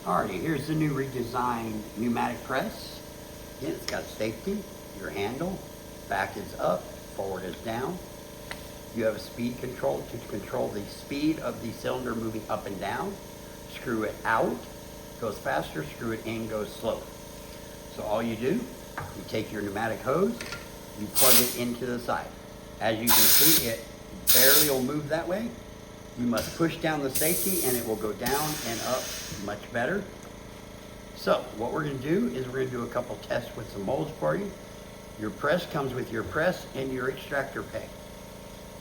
Alrighty, here's the new redesigned pneumatic press. Again, it's got safety, your handle, back is up, forward is down. You have a speed control to control the speed of the cylinder moving up and down. Screw it out, goes faster, screw it in, goes slow. So all you do, you take your pneumatic hose, you plug it into the side. As you can see, it barely will move that way. You must push down the safety and it will go down and up much better. So what we're going to do is we're going to do a couple tests with some molds for you. Your press comes with your press and your extractor peg.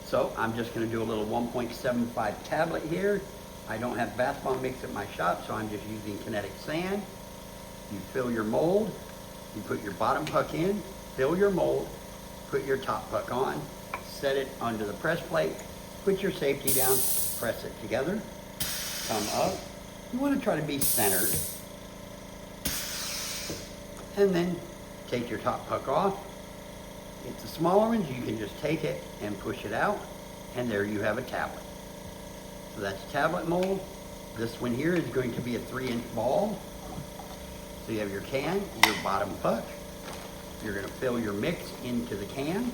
So I'm just going to do a little 1.75 tablet here. I don't have bath bomb mix at my shop, so I'm just using kinetic sand. You fill your mold, you put your bottom puck in, fill your mold, put your top puck on, set it under the press plate, put your safety down, press it together, come up. You want to try to be centered. And then take your top puck off. It's the smaller ones, you can just take it and push it out, and there you have a tablet. So that's tablet mold. This one here is going to be a 3-inch ball. So you have your can, your bottom puck. You're going to fill your mix into the can.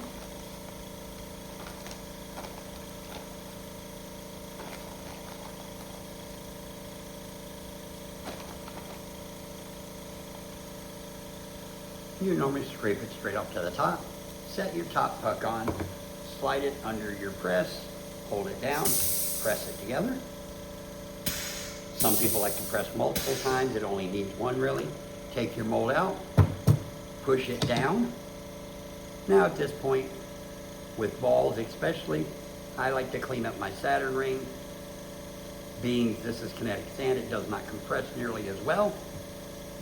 You normally scrape it straight up to the top. Set your top puck on, slide it under your press, hold it down, press it together. Some people like to press multiple times. It only needs one really. Take your mold out, push it down. Now at this point, with balls especially, I like to clean up my Saturn ring. Being this is kinetic sand, it does not compress nearly as well,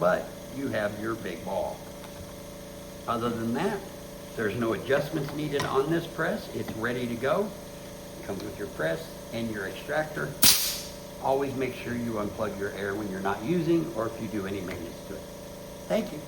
but you have your big ball. Other than that, there's no adjustments needed on this press. It's ready to go. It comes with your press and your extractor. Always make sure you unplug your air when you're not using or if you do any maintenance to it. Thank you.